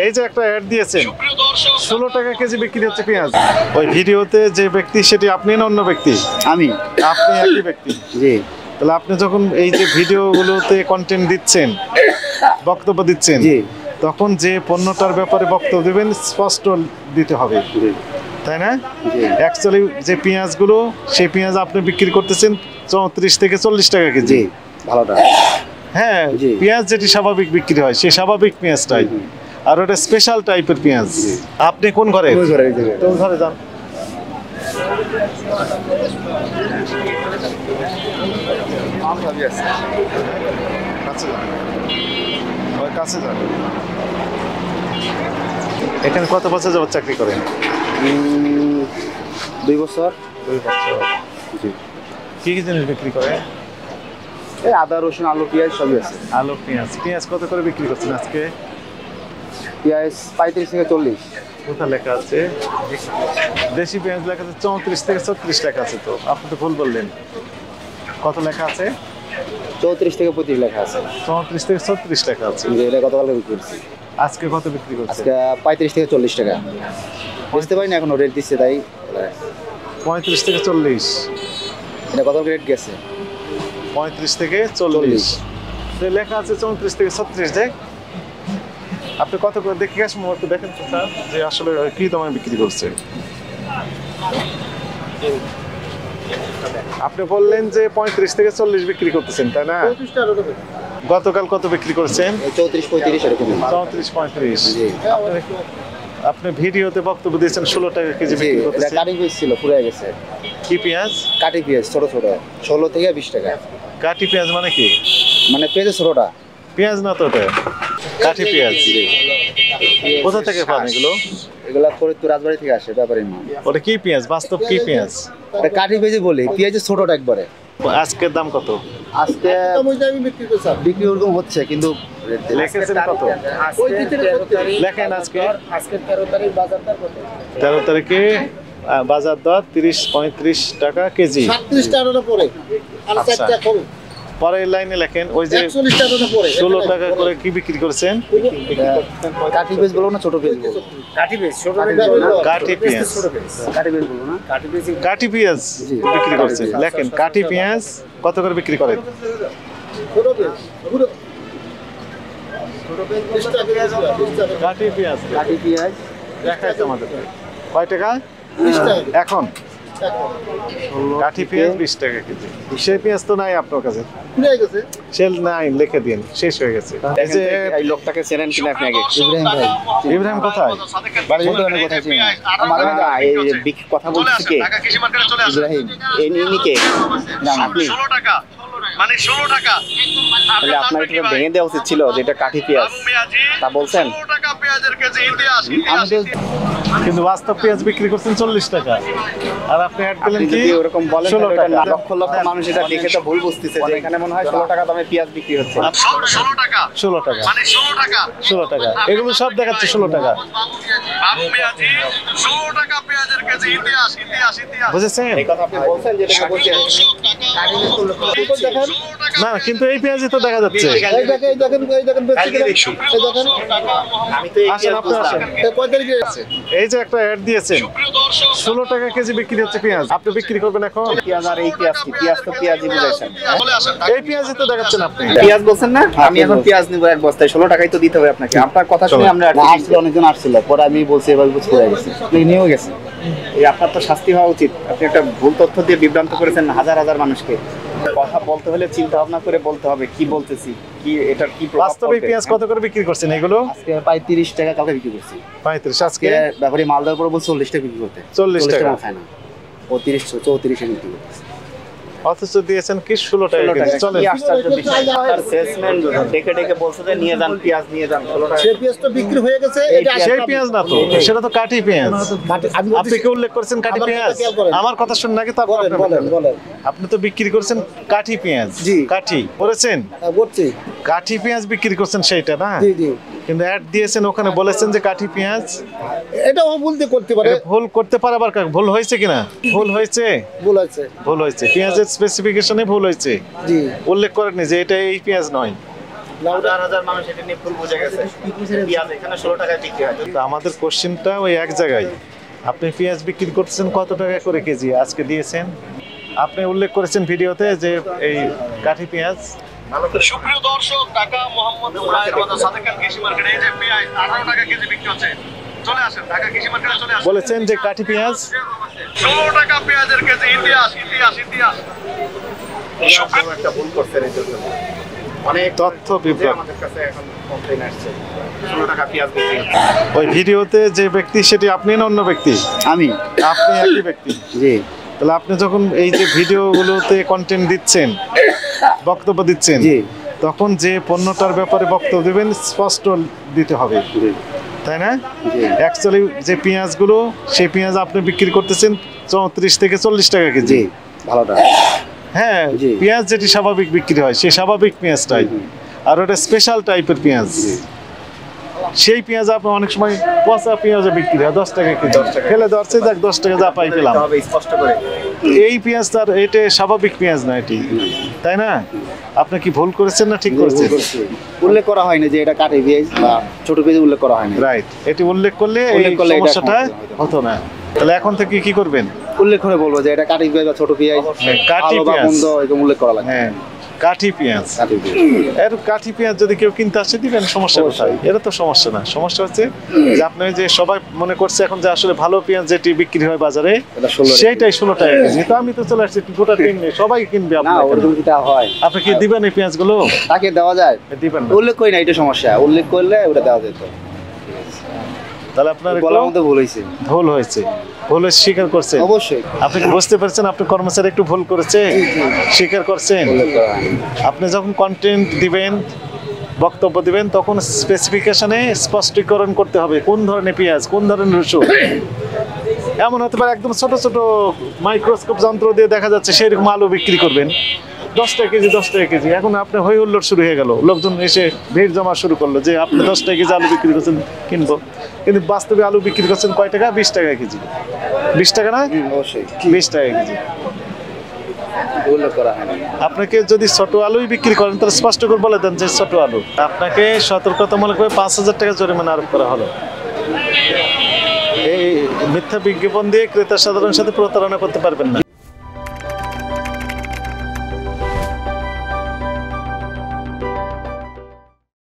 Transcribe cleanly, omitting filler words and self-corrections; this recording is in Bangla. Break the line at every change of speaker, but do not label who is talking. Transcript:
এই যে একটা অ্যাড দিয়েছেন 16 টাকা কেজি বিক্রি হচ্ছে পেঁয়াজ। ওই ভিডিওতে যে ব্যক্তি সেটি আপনি না অন্য ব্যক্তি?
আমি।
আপনি একই ব্যক্তি?
জি।
তাহলে আপনি যখন এই যে ভিডিওগুলোতে কন্টেন্ট দিচ্ছেন, বক্তব্য দিচ্ছেন, তখন যে পণ্যটার ব্যাপারে বক্তব্য দেবেন স্পষ্ট দিতে হবে, তাই না? অ্যাকচুয়ালি যে পেঁয়াজগুলো, সেই পেঁয়াজ আপনি বিক্রি করতেছেন 34 থেকে 40 টাকা কেজি।
ভালোটা।
হ্যাঁ, পেঁয়াজ যেটি স্বাভাবিক বিক্রি হয় সেই স্বাভাবিক পেঁয়াজটাই, আর ওটা স্পেশাল টাইপের পেঁয়াজ। আপনি কোন ঘরে? কোন ঘরে যান? কাছে যান। এখানে কত বছর যাবত চাকরি করেন?
2 বছর।
2 বছর। জি। কি কি জিনিস বিক্রি করে?
এই আদা, রসুন, আলু, পেঁয়াজ সবই আছে।
আলু, পেঁয়াজ। পেঁয়াজ কত করে বিক্রি করছেন আজকে?
পেঁয়াজ 35 থেকে 40।
কোথায় লেখা আছে? দেশি পেঁয়াজ লেখা আছে 34 থেকে 36 লেখা আছে, তো আপনি তো ভুল বললেন। কত লেখা আছে?
34 থেকে 35 লেখা আছে।
34 থেকে 36 লেখা আছে।
এটা গতকাল বিক্রি করছি।
আজকে কত বিক্রি করছেন?
আজকে 35 থেকে 40 টাকা। বুঝতে পারি না এখনো রেট দিচ্ছে তাই।
35 থেকে 40।
এটা গতকাল রেট গেছে
35 থেকে 40। তো লেখা আছে 34 থেকে 36। দেখ আপনি কত করে দেখে আসুন, একটু দেখেন তো স্যার যে আসলে কি দামে বিক্রি করছে। আপনি বললেন যে 35 থেকে 40 বিক্রি করতেছেন, তাই না? গতকাল কত বিক্রি করেছেন?
34-35 এরকম।
34-35। আপনি ভিডিওতে বক্তব্য দিয়েছেন 16 টাকা কেজি বিক্রি করতেছেন।
কাটি পেঁয়াজ ছিল, পুড়ে গেছে।
কি পেঁয়াজ?
কাটি পেঁয়াজ ছোট ছোট, 16 থেকে 20 টাকা।
কাটি পেঁয়াজ মানে কি?
মানে পেঁয়াজ ছোটটা।
পেঁয়াজ না তো ওটা, কাঠি পেঁয়াজ। কোথা থেকে পান এগুলো?
এগুলা ফরিদপুর রাজবাড়ি থেকে আসে, ব্যাপারী মাল।
ওটা কি পেঁয়াজ? বাস্তব কি পেঁয়াজ?
এটা কাঠি পেঁয়াজ বলি, পেঁয়াজের ছোটটা একবারে।
আজকের দাম কত?
আজকে বিক্রি ওরকম হচ্ছে, কিন্তু
লিখেছেন কত? লেখেন আজকে
13 তারিখ বাজার দর কত?
13 তারিখে বাজার দর 30-35 টাকা কেজি।
37 টাকা পরে আর 4 টাকা কম।
পরের লাইনে লেখেন ওই যে
41 টাকা পরে
16 টাকা করে কি বিক্রি করছেন?
কাঠি পেঁয়াজ বলবো না ছোট পেঁয়াজ বলবো? কাঠি পেঁয়াজ ছোট পেঁয়াজ।
কাঠি পেঁয়াজ।
কাঠি পেঁয়াজ বলবো না? কাঠি পেঁয়াজ।
কাঠি পেঁয়াজ বিক্রি করছেন। লেখেন কাঠি পেঁয়াজ কত করে বিক্রি করেন?
ছোট পেঁয়াজ।
কাঠি পেঁয়াজ।
কাঠি পেঁয়াজ
দেখাইছে আমাদের কয় টাকা
20 টাকা
এখন? কাঠি পেঁয়াজ 20 টাকা কেজি। সেই পেঁয়াজ তো নাই আপনার কাছে? সেল নাই, লিখে দিন, শেষ হয়ে গেছে। এই যে
এই লোকটাকে চেনেন কিনা আপনি আগে? ইব্রাহিম ভাই।
ইব্রাহিম কোথায়?
বাড়ি বলতে কোথায় চেনেন? আমাদের এই কথা বলছে কে? ইব্রাহিম। ইনি কে? না আপনি
16 টাকা মানে 16 টাকা।
তাহলে আপনার এটা ভেঙে দেওয়া উচিত ছিল যে এটা কাঠি পেঁয়াজ, তা বলছেন?
16 টাকা পেঁয়াজের কেজি ইতিহাস।
কিন্তু বাস্তব পেঁয়াজ বিক্রি করছেন 40 টাকা, আর আপনি অ্যাড দিলেন কি
যদি ওরকম বলেন
16 টাকা।
লক্ষ লক্ষ মানুষ এটা দেখে তো ভুল বুঝতেছে যে এখানে মনে হয় 16 টাকা দামে পেঁয়াজ বিক্রি হচ্ছে।
16 টাকা
16 টাকা
মানে 16 টাকা
16 টাকা এগুলো সব দেখাচ্ছে 16 টাকা।
বাবু পেঁয়াজি 16 টাকা পেঁয়াজের কেজি ইতিহাস ইতিহাস ইতিহাস।
বুঝেছেন?
এই কথা আপনি বলছেন যে এটা বলছেন
না, কিন্তু এই পেঁয়াজই তো দেখা যাচ্ছে।
এই দেখেন আমি তো এই
আসেন, আপনি আসেন।
কয় তারিখে আছে?
এই যে একটা অ্যাড দিয়েছেন 16 টাকা কেজি বিক্রি হচ্ছে পেঁয়াজ, আপনি বিক্রি করবেন এখন?
পেঁয়াজ আর এই পেঁয়াজ কি? পেঁয়াজ তো পেঁয়াজই বুঝাইছেন।
এই পেঁয়াজই তো দেখাচ্ছেন আপনি।
পেঁয়াজ বলছেন না? আমি এখন পেঁয়াজ নিব এক বস্তায়, 16 টাকাই তো দিতে হবে আপনাকে। আপনার কথা শুনে আমরা আসছিল, অনেকজন আসছিল, পরে আমি বলছি এবার বুঝ পড়ে গেছে, নিয়েও গেছে। এই আপনার তো শাস্তি হওয়া উচিত। আপনি একটা ভুল তথ্য দিয়ে বিভ্রান্ত করেছেন হাজার হাজার মানুষকে। কথা বলতে হলে চিন্তা ভাবনা করে বলতে হবে কি বলতেছি, কি এটার কি প্রভাব।
বাস্তবে পেঁয়াজ কত করে বিক্রি করছেন এগুলো?
আজকে প্রায় 30 টাকা কালকে বিক্রি করছি।
35 আজকে
ব্যাপারী মালদার পরে বলছে 40 টাকা বিক্রি করতে।
40 টাকা
খায় না, 34 এ বিক্রি করতেছে।
অথচ দিয়েছেন কি 16 টাকা কেজি। চলেন,
কি আশ্চর্য বিষয়। তার সেলসম্যান ডেকে ডেকে বলছে যে নিয়ে যান পেঁয়াজ, নিয়ে যান 16 টাকা।
সেই পেঁয়াজ তো বিক্রি হয়ে গেছে। এটা
সেই পেঁয়াজ না তো, সেটা তো কাঠি পেঁয়াজ। আপনি কি উল্লেখ করেছেন কাঠি পেঁয়াজ? আমার কথা শুনুন নাকি তারপর
বলেন।
আপনি তো বিক্রি করছেন কাঠি পেঁয়াজ।
জি।
কাঠি করেছেন,
বলছি
কাঠি পেঁয়াজ বিক্রি করছেন সেইটা না?
জি।
কিন্তু অ্যাড দিয়েছেন ওখানে বলেছেন যে কাঠি পেঁয়াজ।
এটাও ভুলতে করতে পারে।
এটা ভুল করতে পারে, আবার ভুল হয়েছে কিনা? ভুল হয়েছে,
ভুল আছে।
ভুল হয়েছে। পেঁয়াজের স্পেসিফিকেশনে ভুল হয়েছে।
জি।
উল্লেখ করেননি যে এটা এই পেঁয়াজ নয়।
হাজার হাজার মানুষ এটা নিয়ে ফুল বুঝে গেছে পেঁয়াজ এখানে 16 টাকায় বিক্রি হয়।
তো আমাদের কোশ্চেনটা ওই এক জায়গায়, আপনি পেঁয়াজ বিক্রি করতেছেন কত টাকা করে কেজি আজকে দিয়েছেন? আপনি উল্লেখ করেছেন ভিডিওতে যে এই কাঠি পেঁয়াজ।
সুপ্রিয় দর্শক, ঢাকা মোহাম্মদপুর রায়ের বাজার সাদেকান কৃষি মার্কেটে এই যে পেঁয়াজ 18 টাকা কেজি বিক্রি হচ্ছে। চলে আসেন ঢাকা কৃষি মার্কেটে, চলে আসেন।
বলেছেন যে কাঠি পেঁয়াজ
16 টাকা পেঁয়াজের কেজি। ইতিহাস ইতিহাস ইতিহাস।
আপনারা একটা ভুল করছেন এই জন্য অনেক
তথ্য বিপ্লব।
আমাদের কাছে এখন কমপ্লেইন আসছে 16 টাকা পেঁয়াজ বিক্রি হচ্ছে।
ওই ভিডিওতে যে ব্যক্তি সেটি আপনি না অন্য ব্যক্তি?
আমি
আপনি একই ব্যক্তি।
জি
তাহলে আপনি যখন এই যে ভিডিওগুলোতে কন্টেন্ট দিচ্ছেন, বক্তব্য দিচ্ছেন,
জি
তখন যে পণ্যটার ব্যাপারে বক্তব্য দেবেন স্পষ্ট দিতে হবে, তাই না?
জি
অ্যাকচুয়ালি যে পেঁয়াজগুলো, সেই পেঁয়াজ আপনি বিক্রি করতেছেন 34 থেকে 40 টাকা কেজি।
জি ভালোটা
হ্যাঁ,
জি।
পেঁয়াজ যেটি স্বাভাবিক বিক্রি হয় সেই স্বাভাবিক পেঁয়াজটাই, আর ওটা স্পেশাল টাইপের পেঁয়াজ। সেই পেঁয়াজ আপনি অনেক সময় পচা পেঁয়াজও বিক্রি হয় 10 টাকা কেজি। ফেলে ধরছে যাক 10 টাকা যা পাই পেলাম।
হবে স্পষ্ট করে।
এই পেঁয়াজ তার এটা স্বাভাবিক পেঁয়াজ না এটি, তাই না? আপনি কি ভুল করেছেন না ঠিক করেছেন?
উল্লেখ করা হয়নি যে এটা কাঠি পেঁয়াজ বা ছোট পেঁয়াজ উল্লেখ করা হয়নি।
রাইট, এটি উল্লেখ করলে এই
উল্লেখ করলে এটা
সমস্যাটা
সমাধান
হতো না। তাহলে এখন থেকে কি করবেন?
উল্লেখ করে বলবো যে এটা কাঠি পেঁয়াজ বা ছোট পেঁয়াজ,
কাঠি
ভালো বা
পেঁয়াজ।
মন্দ এরকম উল্লেখ করা লাগে।
হ্যাঁ, কাঠি পেঁয়াজ।
কাঠি পেঁয়াজ।
এর কাঠি পেঁয়াজ যদি কেউ কিনতে আসে দিবেন, সমস্যা কোথায়? এটা তো সমস্যা না। সমস্যা হচ্ছে যে আপনি যে সবাই মনে করছে এখন যে আসলে ভালো পেঁয়াজ যেটি বিক্রি হয় বাজারে
এটা 16 টাকা।
সেইটাই 16 টাকা কেজি। তো আমি তো চলে আসছি গোটা টিম নিয়ে, সবাই কিনবে
না
আপনার
ওরকম কি তা হয়?
আপনি কি দিবেন এই পেঁয়াজগুলো?
তাকে দেওয়া যায়?
দিবেন না।
উল্লেখ করি না, এটা সমস্যা। উল্লেখ করলে ওটা দেওয়া যেত।
তাহলে আপনার
বলার মধ্যে ভুল হয়েছে।
ভুল হয়েছে, ভুল হয়েছে স্বীকার করছেন?
অবশ্যই
আপনি কি বুঝতে পারছেন আপনি কর্মচারী একটু ভুল করেছে? স্বীকার করছেন?
উল্লেখ করা হয়নি।
আপনি যখন কন্টেন্ট দিবেন, বক্তব্য দিবেন, তখন স্পেসিফিকেশনে স্পষ্টীকরণ করতে হবে কোন ধরনের পেঁয়াজ, কোন ধরনের রসুন। এমন হতে পারে একদম ছোট ছোট মাইক্রোস্কোপ যন্ত্র দিয়ে দেখা যাচ্ছে সেরকম আলু বিক্রি করবেন 10 টাকা কেজি, 10 টাকা কেজি। এখন আপনার হই হুল্লোড় শুরু হয়ে গেল, লোকজন এসে ভিড় জমা শুরু করলো যে আপনি 10 টাকা কেজি আলু বিক্রি করছেন, কিনবো। কিন্তু বাস্তবে আলু বিক্রি করছেন কয় টাকা? 20 টাকা কেজি। 20 টাকা না?
অবশ্যই
20 টাকা কেজি।
উল্লেখ করা হয়নি।
আপনাকে যদি ছোট আলুই বিক্রি করেন তাহলে স্পষ্ট করে বলে দেন যে ছোট আলু। আপনাকে সতর্কতামূলক ভাবে 5,000 টাকা জরিমানা আরোপ করা হলো। এই মিথ্যা বিজ্ঞাপন দিয়ে ক্রেতা সাধারণের সাথে প্রতারণা করতে পারবেন না।